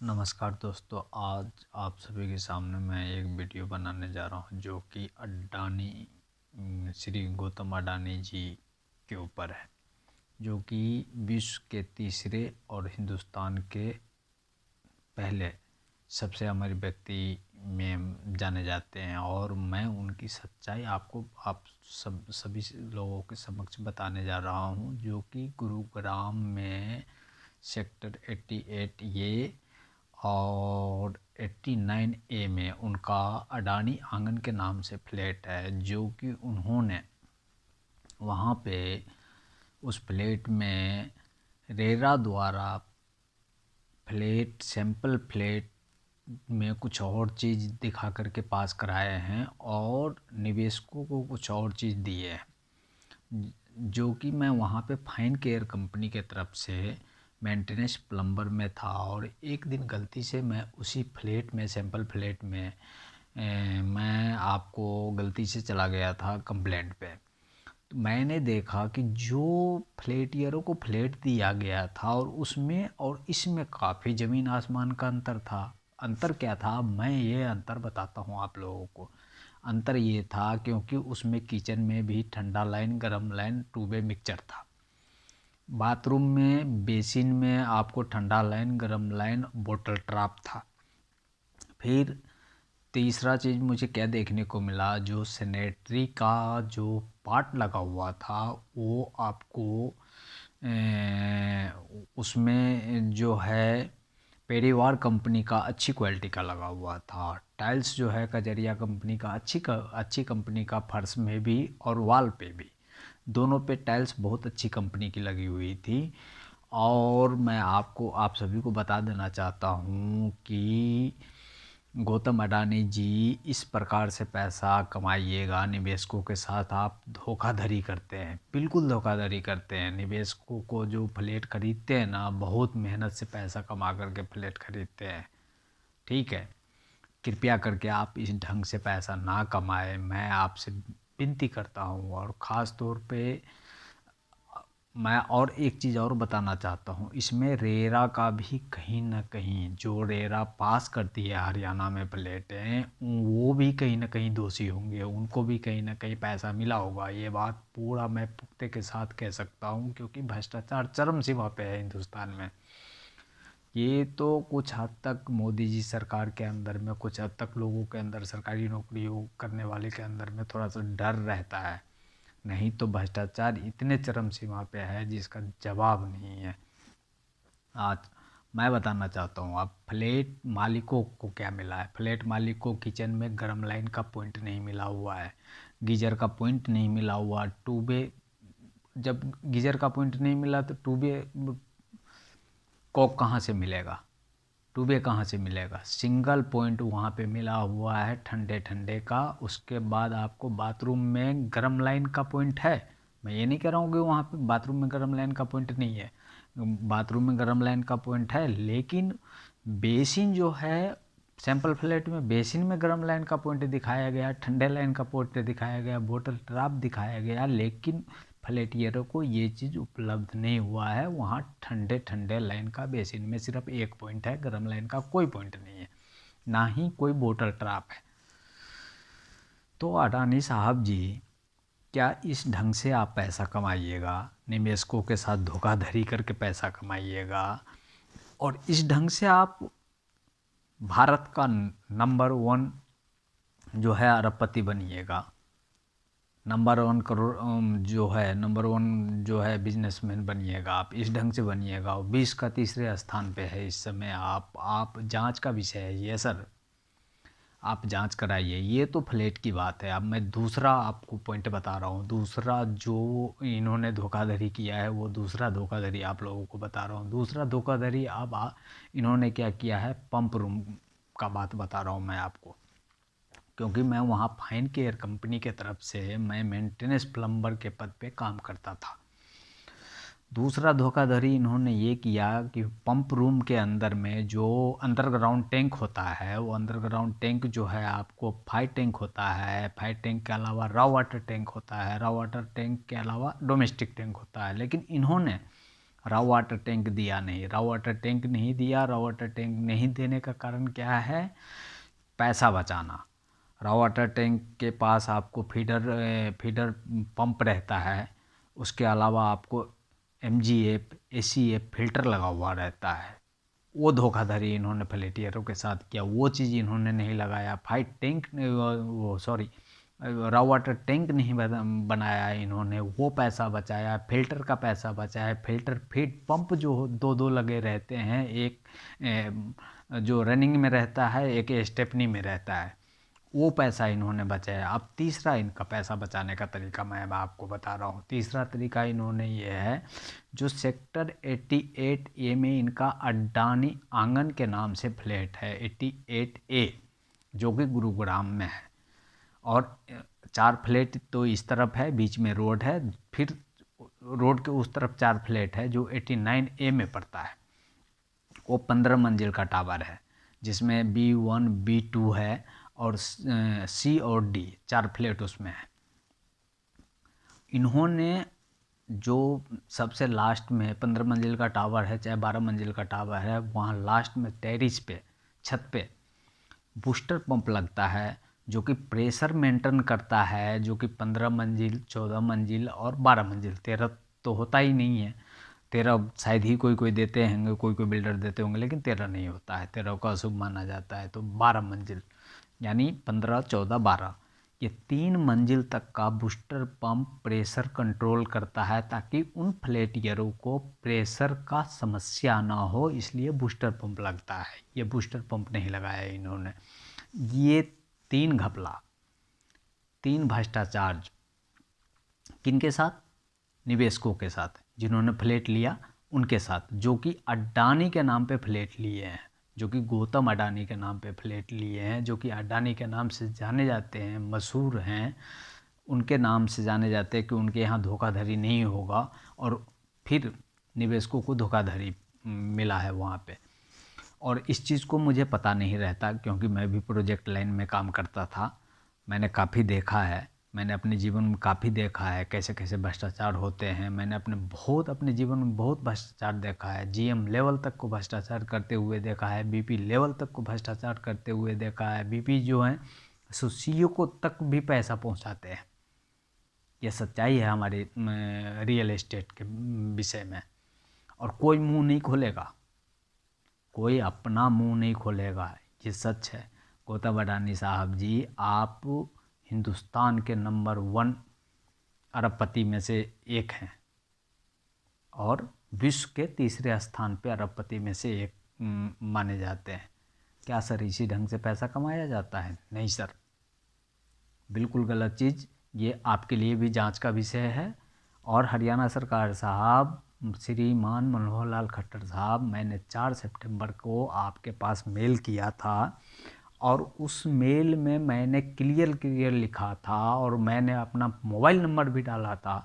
नमस्कार दोस्तों, आज आप सभी के सामने मैं एक वीडियो बनाने जा रहा हूं जो कि श्री गौतम अडानी जी के ऊपर है, जो कि विश्व के तीसरे और हिंदुस्तान के पहले सबसे अमीर व्यक्ति में जाने जाते हैं। और मैं उनकी सच्चाई आप सभी लोगों के समक्ष बताने जा रहा हूं, जो कि गुरुग्राम में सेक्टर 88 ये और 89A में उनका अडानी आंगन के नाम से फ्लैट है, जो कि उन्होंने वहाँ पे उस फ्लैट में रेरा द्वारा सैंपल फ्लैट में कुछ और चीज़ दिखा करके पास कराए हैं और निवेशकों को कुछ और चीज़ दी है, जो कि मैं वहाँ पे फाइन केयर कंपनी के तरफ से मेंटेनेंस प्लम्बर में था। और एक दिन गलती से मैं उसी फ्लैट में सैंपल फ्लैट में मैं आपको गलती से चला गया था कंप्लेंट पे। तो मैंने देखा कि जो फ्लैटियरों को फ्लैट दिया गया था और उसमें और इसमें काफ़ी ज़मीन आसमान का अंतर था। अंतर क्या था, मैं ये अंतर बताता हूँ आप लोगों को। अंतर ये था क्योंकि उसमें किचन में भी ठंडा लाइन गर्म लाइन टू वे मिक्सचर था। बाथरूम में बेसिन में आपको ठंडा लाइन गर्म लाइन बोतल ट्रैप था। फिर तीसरा चीज़ मुझे क्या देखने को मिला, जो सैनिटरी का जो पार्ट लगा हुआ था वो आपको उसमें जो है पेरीवार कंपनी का अच्छी क्वालिटी का लगा हुआ था। टाइल्स जो है कजरिया कंपनी का अच्छी कंपनी का, फर्श में भी और वॉल पे भी, दोनों पे टाइल्स बहुत अच्छी कंपनी की लगी हुई थी। और मैं आप सभी को बता देना चाहता हूँ कि गौतम अडानी जी इस प्रकार से पैसा कमाइएगा, निवेशकों के साथ आप धोखाधड़ी करते हैं, बिल्कुल धोखाधड़ी करते हैं। निवेशकों को जो फ्लैट खरीदते हैं ना, बहुत मेहनत से पैसा कमा करके फ्लैट खरीदते हैं, ठीक है। कृपया करके आप इस ढंग से पैसा ना कमाएं, मैं आपसे विनती करता हूँ। और ख़ास तौर पे मैं और एक चीज़ और बताना चाहता हूँ, इसमें रेरा का भी कहीं ना कहीं, जो रेरा पास करती है हरियाणा में प्लेटें, वो भी कहीं ना कहीं दोषी होंगे, उनको भी कहीं ना कहीं पैसा मिला होगा। ये बात पूरा मैं पुख्ते के साथ कह सकता हूँ, क्योंकि भ्रष्टाचार चरम सीमा पे है हिंदुस्तान में। ये तो कुछ हद तक मोदी जी सरकार के अंदर में, कुछ हद तक लोगों के अंदर, सरकारी नौकरियों करने वाले के अंदर में थोड़ा सा डर रहता है, नहीं तो भ्रष्टाचार इतने चरम सीमा पे है जिसका जवाब नहीं है। आज मैं बताना चाहता हूँ, आप फ्लैट मालिकों को क्या मिला है। फ्लैट मालिक को किचन में गर्म लाइन का पॉइंट नहीं मिला हुआ है, गीजर का पॉइंट नहीं मिला हुआ, टूबे, जब गीजर का पॉइंट नहीं मिला तो टूबे कॉक कहाँ से मिलेगा, टूबे कहाँ से मिलेगा। सिंगल पॉइंट वहाँ पे मिला हुआ है ठंडे ठंडे का। उसके बाद आपको बाथरूम में गर्म लाइन का पॉइंट है, मैं ये नहीं कह रहा हूँ कि वहाँ पे बाथरूम में गर्म लाइन का पॉइंट नहीं है, बाथरूम में गर्म लाइन का पॉइंट है, लेकिन बेसिन जो है सैंपल फ्लैट में, बेसिन में गर्म लाइन का पॉइंट दिखाया गया, ठंडे लाइन का पॉइंट दिखाया गया, बोतल ट्रैप दिखाया गया, लेकिन फ्लैटियरों को ये चीज़ उपलब्ध नहीं हुआ है। वहाँ ठंडे ठंडे लाइन का बेसिन में सिर्फ एक पॉइंट है, गर्म लाइन का कोई पॉइंट नहीं है, ना ही कोई बोतल ट्रैप है। तो अडानी साहब जी, क्या इस ढंग से आप पैसा कमाइएगा, निवेशकों के साथ धोखाधड़ी करके पैसा कमाइएगा, और इस ढंग से आप भारत का नंबर 1 जो है अरबपति बनिएगा, नंबर 1 करोड़ जो है नंबर 1 जो है बिजनेसमैन बनिएगा, आप इस ढंग से बनिएगा। और 20 का तीसरे स्थान पे है इस समय। आप जांच का विषय है ये सर, आप जांच कराइए। ये तो फ्लैट की बात है। अब मैं दूसरा आपको पॉइंट बता रहा हूँ, दूसरा जो इन्होंने धोखाधड़ी किया है, वो दूसरा धोखाधड़ी आप लोगों को बता रहा हूँ। दूसरा धोखाधड़ी अब इन्होंने क्या किया है, पंप रूम का बात बता रहा हूँ मैं आपको, क्योंकि मैं वहाँ फाइन केयर कंपनी के तरफ से मैं मेंटेनेंस प्लम्बर के पद पे काम करता था। दूसरा धोखाधड़ी इन्होंने ये किया कि पंप रूम के अंदर में जो अंडरग्राउंड टैंक होता है, वो अंडरग्राउंड टैंक जो है आपको 5 टैंक होता है, 5 टैंक के अलावा रॉ वाटर टैंक होता है, रॉ वाटर टैंक के अलावा डोमेस्टिक टैंक होता है। लेकिन इन्होंने रॉ वाटर टैंक दिया नहीं। रॉ वाटर टैंक नहीं दिया। रॉ वाटर टैंक नहीं देने का कारण क्या है? पैसा बचाना। रॉ वाटर टैंक के पास आपको फीडर पंप रहता है, उसके अलावा आपको MGF ACF फिल्टर लगा हुआ रहता है। वो धोखाधड़ी इन्होंने फ्लेटियरों के साथ किया, वो चीज़ इन्होंने नहीं लगाया। फाइट टैंक वो सॉरी रॉ वाटर टैंक नहीं बनाया इन्होंने, वो पैसा बचाया, फिल्टर का पैसा बचाया। फिल्टर फीड पंप जो दो लगे रहते हैं, एक जो रनिंग में रहता है, एक स्टेपनी में रहता है, वो पैसा इन्होंने बचाया। अब तीसरा इनका पैसा बचाने का तरीका मैं आपको बता रहा हूँ। तीसरा तरीका इन्होंने ये है, जो सेक्टर 88A में इनका अड्डानी आंगन के नाम से फ्लैट है, 88A, जो कि गुरुग्राम में है। और 4 फ्लैट तो इस तरफ है, बीच में रोड है, फिर रोड के उस तरफ 4 फ्लैट है जो 89A में पड़ता है। वो 15 मंजिल का टावर है, जिसमें B1 B2 है और C और D 4 फ्लैट उसमें है। इन्होंने जो सबसे लास्ट में 15 मंजिल का टावर है, चाहे 12 मंजिल का टावर है, वहाँ लास्ट में टेरिस पे, छत पे बूस्टर पंप लगता है, जो कि प्रेशर मेंटेन करता है, जो कि 15 मंजिल, 14 मंजिल और 12 मंजिल, 13 तो होता ही नहीं है। 13 शायद ही कोई देते होंगे, कोई बिल्डर देते होंगे, लेकिन 13 नहीं होता है, 13 का अशुभ माना जाता है। तो 12 मंजिल यानी 15, 14, 12, ये 3 मंजिल तक का बूस्टर पंप प्रेशर कंट्रोल करता है, ताकि उन फ्लैटियरों को प्रेशर का समस्या ना हो, इसलिए बूस्टर पंप लगता है। ये बूस्टर पंप नहीं लगाया इन्होंने। ये 3 घपला, 3 भ्रष्टाचार किनके साथ? निवेशकों के साथ, जिन्होंने फ्लैट लिया उनके साथ, जो कि अडानी के नाम पे फ्लैट लिए हैं, जो कि गौतम अडानी के नाम पे फ्लैट लिए हैं, जो कि अडानी के नाम से जाने जाते हैं, मशहूर हैं, उनके नाम से जाने जाते हैं कि उनके यहाँ धोखाधड़ी नहीं होगा, और फिर निवेशकों को धोखाधड़ी मिला है वहाँ पे। और इस चीज़ को मुझे पता नहीं रहता, क्योंकि मैं भी प्रोजेक्ट लाइन में काम करता था। मैंने काफ़ी देखा है, मैंने अपने जीवन में काफ़ी देखा है कैसे कैसे भ्रष्टाचार होते हैं। मैंने अपने जीवन में बहुत भ्रष्टाचार देखा है। GM लेवल तक को भ्रष्टाचार करते हुए देखा है, BP लेवल तक को भ्रष्टाचार करते हुए देखा है। BP जो हैं सो CEO को तक भी पैसा पहुंचाते हैं। यह सच्चाई है हमारे रियल एस्टेट के विषय में, और कोई मुंह नहीं खोलेगा, कोई अपना मुंह नहीं खोलेगा, ये सच है। गौतम अडानी साहब जी, आप हिंदुस्तान के नंबर 1 अरबपति में से एक हैं, और विश्व के तीसरे स्थान पे अरबपति में से एक माने जाते हैं। क्या सर इसी ढंग से पैसा कमाया जाता है? नहीं सर, बिल्कुल गलत चीज़। ये आपके लिए भी जांच का विषय है। और हरियाणा सरकार साहब, श्रीमान मनोहर लाल खट्टर साहब, मैंने 4 सितंबर को आपके पास मेल किया था, और उस मेल में मैंने क्लियर लिखा था, और मैंने अपना मोबाइल नंबर भी डाला था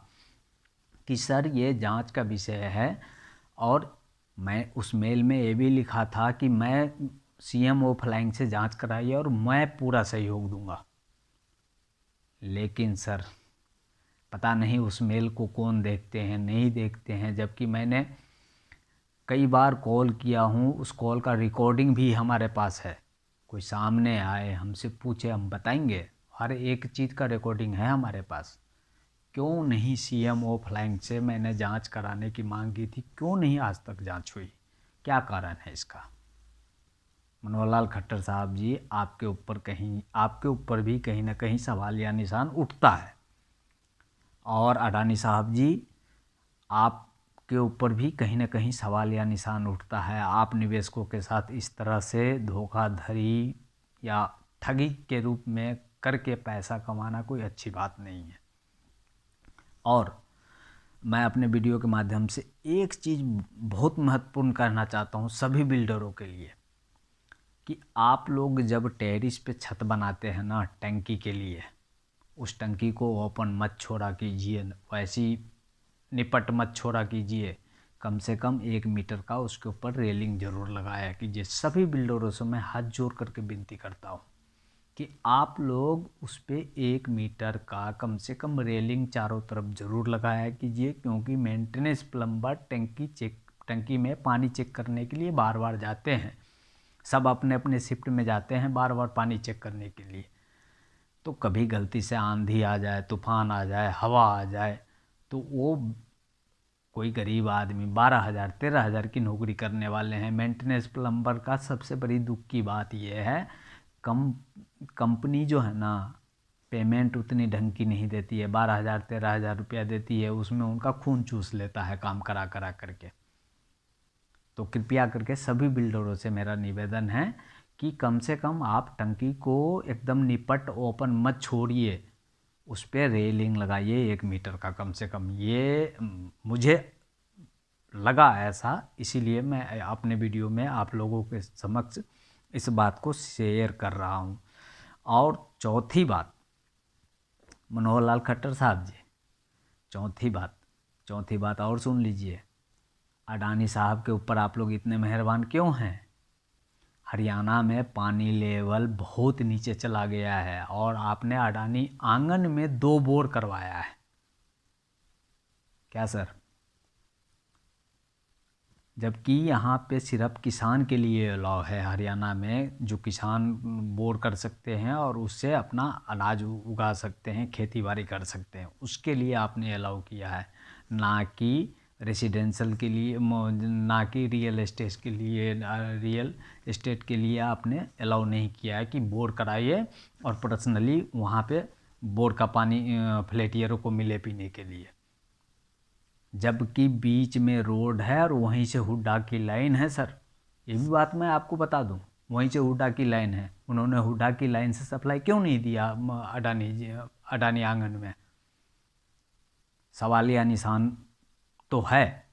कि सर ये जांच का विषय है। और मैं उस मेल में ये भी लिखा था कि मैं CM ऑफलाइन से जांच कराई और मैं पूरा सहयोग दूंगा। लेकिन सर पता नहीं उस मेल को कौन देखते हैं, नहीं देखते हैं, जबकि मैंने कई बार कॉल किया हूँ, उस कॉल का रिकॉर्डिंग भी हमारे पास है। कोई सामने आए, हमसे पूछे, हम बताएंगे, हर एक चीज़ का रिकॉर्डिंग है हमारे पास। क्यों नहीं CM ऑफलाइन से मैंने जांच कराने की मांग की थी, क्यों नहीं आज तक जांच हुई? क्या कारण है इसका? मनोहर लाल खट्टर साहब जी, आपके ऊपर भी कहीं ना कहीं सवाल या निशान उठता है। और अडानी साहब जी, आपके ऊपर भी कहीं ना कहीं सवाल या निशान उठता है। आप निवेशकों के साथ इस तरह से धोखाधड़ी या ठगी के रूप में करके पैसा कमाना कोई अच्छी बात नहीं है। और मैं अपने वीडियो के माध्यम से एक चीज़ बहुत महत्वपूर्ण कहना चाहता हूँ सभी बिल्डरों के लिए, कि आप लोग जब टेरिस पे छत बनाते हैं ना टंकी के लिए, उस टंकी को ओपन मत छोड़ा कीजिए, वैसी निपट मत छोड़ा कीजिए। कम से कम 1 मीटर का उसके ऊपर रेलिंग ज़रूर लगाया कीजिए। सभी बिल्डरों से मैं हाथ जोड़ करके विनती करता हूँ, कि आप लोग उस पे 1 मीटर का कम से कम रेलिंग चारों तरफ ज़रूर लगाया कीजिए, क्योंकि मेंटेनेंस प्लम्बर टंकी में पानी चेक करने के लिए बार बार जाते हैं। सब अपने अपने शिफ्ट में जाते हैं बार बार पानी चेक करने के लिए। तो कभी गलती से आंधी आ जाए, तूफान आ जाए, हवा आ जाए, तो वो कोई गरीब आदमी 12,000 13,000 की नौकरी करने वाले हैं। मेंटेनेंस प्लम्बर का सबसे बड़ी दुख की बात यह है, कंपनी जो है ना, पेमेंट उतनी ढंग की नहीं देती है। 12,000 13,000 रुपया देती है, उसमें उनका खून चूस लेता है काम करा करा करके। तो कृपया करके सभी बिल्डरों से मेरा निवेदन है कि कम से कम आप टंकी को एकदम निपट ओपन मत छोड़िए, उस पर रेलिंग लगाइए 1 मीटर का कम से कम। ये मुझे लगा ऐसा, इसीलिए मैं अपने वीडियो में आप लोगों के समक्ष इस बात को शेयर कर रहा हूँ। और चौथी बात, मनोहर लाल खट्टर साहब जी, चौथी बात और सुन लीजिए। अडानी साहब के ऊपर आप लोग इतने मेहरबान क्यों हैं? हरियाणा में पानी लेवल बहुत नीचे चला गया है और आपने अडानी आंगन में 2 बोर करवाया है। क्या सर? जबकि यहाँ पे सिर्फ किसान के लिए अलाउ है हरियाणा में, जो किसान बोर कर सकते हैं और उससे अपना अनाज उगा सकते हैं, खेती बाड़ी कर सकते हैं, उसके लिए आपने अलाउ किया है, ना कि रेसिडेंशियल के लिए, ना कि रियल एस्टेट के लिए आपने अलाउ नहीं किया है कि बोर कराइए और पर्सनली वहाँ पे बोर का पानी फ्लैटियरों को मिले पीने के लिए। जबकि बीच में रोड है और वहीं से हुड्डा की लाइन है सर, ये भी बात मैं आपको बता दूं, वहीं से हुड्डा की लाइन है। उन्होंने हुड्डा की लाइन से सप्लाई क्यों नहीं दिया अडानी आंगन में? सवालिया निशान तो है,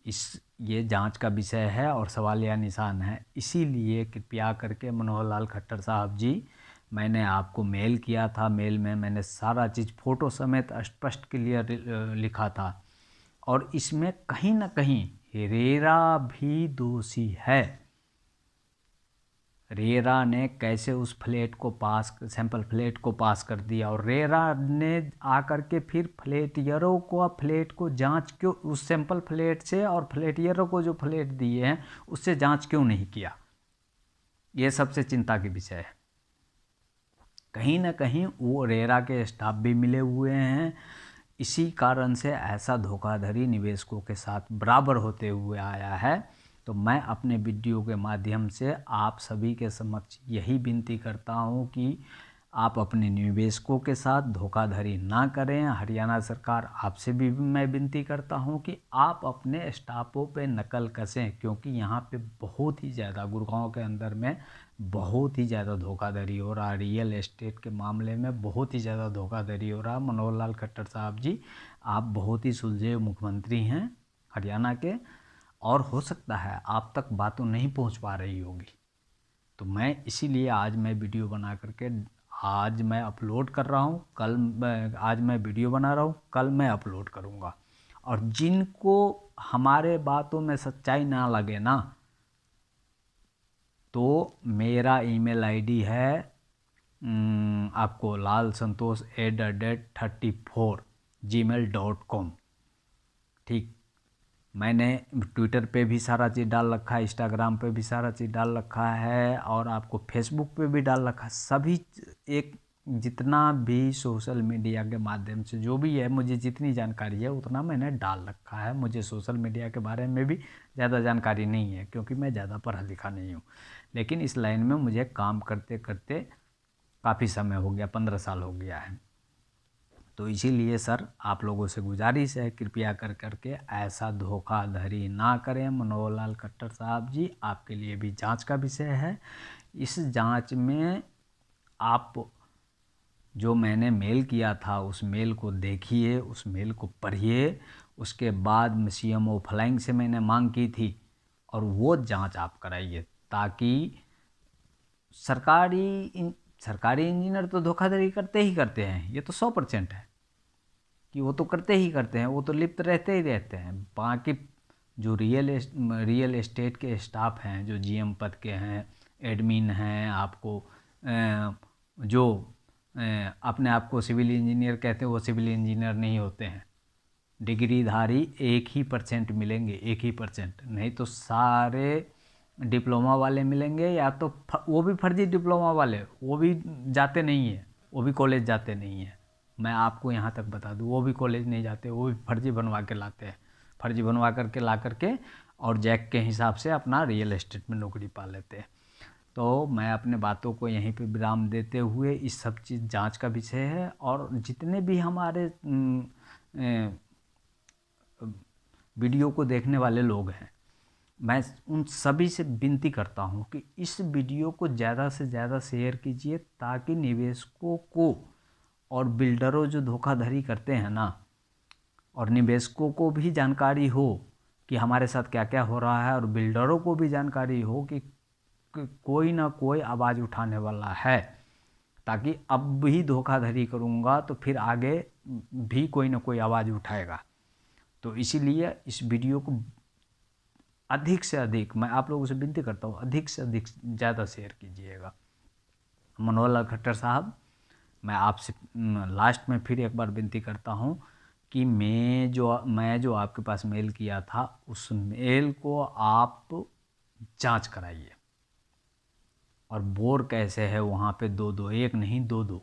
ये जांच का विषय है और सवालिया निशान है। इसीलिए कृपया करके मनोहर लाल खट्टर साहब जी, मैंने आपको मेल किया था, मेल में मैंने सारा चीज़ फ़ोटो समेत स्पष्ट क्लियर लिखा था। और इसमें कहीं ना कहीं रेरा भी दोषी है। रेरा ने कैसे उस सैंपल फ्लैट को पास कर दिया, और रेरा ने आकर के फिर फ्लैटियरों को फ्लैट को जांच क्यों, उस सैंपल फ्लैट से और फ्लैटियरों को जो फ्लैट दिए हैं उससे जांच क्यों नहीं किया? ये सबसे चिंता की विषय है। कहीं ना कहीं वो रेरा के स्टाफ भी मिले हुए हैं। इसी कारण से ऐसा धोखाधड़ी निवेशकों के साथ बराबर होते हुए आया है। तो मैं अपने वीडियो के माध्यम से आप सभी के समक्ष यही विनती करता हूं कि आप अपने निवेशकों के साथ धोखाधड़ी ना करें। हरियाणा सरकार, आपसे भी मैं विनती करता हूं कि आप अपने स्टाफों पे नकल कसें, क्योंकि यहाँ पे बहुत ही ज़्यादा, गुड़गांव के अंदर में बहुत ही ज़्यादा धोखाधड़ी हो रहा है। रियल एस्टेट के मामले में बहुत ही ज़्यादा धोखाधड़ी हो रहा है। मनोहर लाल खट्टर साहब जी, आप बहुत ही सुलझे मुख्यमंत्री हैं हरियाणा के, और हो सकता है आप तक बातों नहीं पहुंच पा रही होगी। तो मैं इसीलिए आज मैं वीडियो बना करके आज मैं अपलोड कर रहा हूँ। आज मैं वीडियो बना रहा हूँ, कल मैं अपलोड करूँगा। और जिनको हमारे बातों में सच्चाई ना लगे ना, तो मेरा ईमेल आईडी है आपको lalsantosh@34gmail.com। ठीक, मैंने ट्विटर पे भी सारा चीज़ डाल रखा है, इंस्टाग्राम पे भी सारा चीज़ डाल रखा है, और आपको फेसबुक पे भी डाल रखा है। सभी एक जितना भी सोशल मीडिया के माध्यम से जो भी है, मुझे जितनी जानकारी है उतना मैंने डाल रखा है। मुझे सोशल मीडिया के बारे में भी ज़्यादा जानकारी नहीं है, क्योंकि मैं ज़्यादा पढ़ा लिखा नहीं हूँ। लेकिन इस लाइन में मुझे काम करते करते काफ़ी समय हो गया, 15 साल हो गया है। तो इसीलिए सर, आप लोगों से गुजारिश है, कृपया कर करके ऐसा धोखाधड़ी ना करें। मनोहर लाल खट्टर साहब जी, आपके लिए भी जांच का विषय है। इस जांच में आप जो मैंने मेल किया था, उस मेल को देखिए, उस मेल को पढ़िए। उसके बाद CMO फ्लाइंग से मैंने मांग की थी, और वो जांच आप कराइए, ताकि सरकारी इंजीनियर तो धोखाधड़ी करते ही करते हैं, ये तो 100% है कि वो तो करते ही करते हैं, वो तो लिप्त रहते ही रहते हैं। बाकी जो रियल एस्टेट के स्टाफ हैं, जो GM पद के हैं एडमिन हैं, आपको जो अपने आप को सिविल इंजीनियर कहते हैं वो सिविल इंजीनियर नहीं होते हैं। डिग्रीधारी 1% ही मिलेंगे, 1% नहीं तो सारे डिप्लोमा वाले मिलेंगे, या तो वो भी फर्जी डिप्लोमा वाले, वो भी जाते नहीं हैं, वो भी कॉलेज जाते नहीं हैं। मैं आपको यहाँ तक बता दूँ, वो भी कॉलेज नहीं जाते, वो भी फर्जी बनवा के लाते हैं, फर्जी बनवा करके ला करके और जैक के हिसाब से अपना रियल एस्टेट में नौकरी पा लेते हैं। तो मैं अपने बातों को यहीं पे विराम देते हुए, इस सब चीज़ जांच का विषय है, और जितने भी हमारे वीडियो को देखने वाले लोग हैं, मैं उन सभी से विनती करता हूं कि इस वीडियो को ज़्यादा से ज़्यादा शेयर कीजिए, ताकि निवेशकों को और बिल्डरों जो धोखाधड़ी करते हैं ना, और निवेशकों को भी जानकारी हो कि हमारे साथ क्या क्या हो रहा है, और बिल्डरों को भी जानकारी हो कि कोई ना कोई आवाज़ उठाने वाला है, ताकि अब भी धोखाधड़ी करूँगा तो फिर आगे भी कोई ना कोई आवाज़ उठाएगा। तो इसीलिए इस वीडियो को अधिक से अधिक, मैं आप लोगों से विनती करता हूँ, अधिक से अधिक ज़्यादा शेयर कीजिएगा। मनोहर लाल खट्टर साहब, मैं आपसे लास्ट में फिर एक बार विनती करता हूँ कि मैं जो आपके पास मेल किया था, उस मेल को आप जांच कराइए। और बोर कैसे है वहाँ पे, दो दो, एक नहीं दो दो,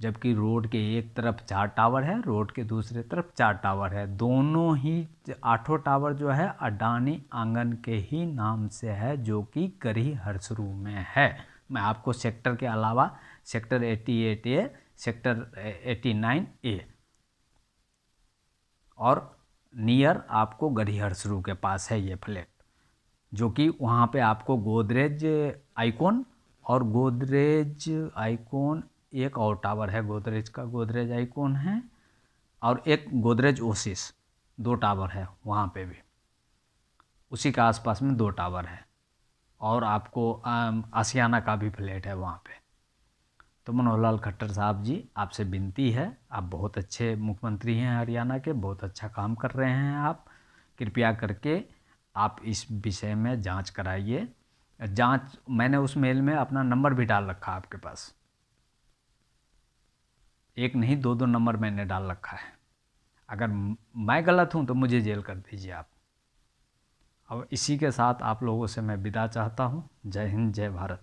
जबकि रोड के एक तरफ 4 टावर है, रोड के दूसरे तरफ 4 टावर है। दोनों ही 8 टावर जो है अडानी आंगन के ही नाम से है, जो कि गढ़ी हरसरू में है। मैं आपको सेक्टर के अलावा सेक्टर 88A, सेक्टर 89A और नियर आपको गढ़ी हरसरू के पास है ये फ्लैट, जो कि वहाँ पे आपको गोदरेज आइकॉन और गोदरेज आइकॉन, एक और टावर है गोदरेज का, गोदरेज आइकॉन है, और एक गोदरेज ओसिस, 2 टावर है वहाँ पे भी, उसी के आसपास में 2 टावर है, और आपको आसियाना का भी फ्लैट है वहाँ पे। तो मनोहर लाल खट्टर साहब जी, आपसे विनती है, आप बहुत अच्छे मुख्यमंत्री हैं हरियाणा के, बहुत अच्छा काम कर रहे हैं आप, कृपया करके आप इस विषय में जांच कराइए। जांच, मैंने उस मेल में अपना नंबर भी डाल रखा है आपके पास, एक नहीं 2 नंबर मैंने डाल रखा है। अगर मैं गलत हूं तो मुझे जेल कर दीजिए आप। अब इसी के साथ आप लोगों से मैं विदा चाहता हूं। जय हिंद, जय भारत।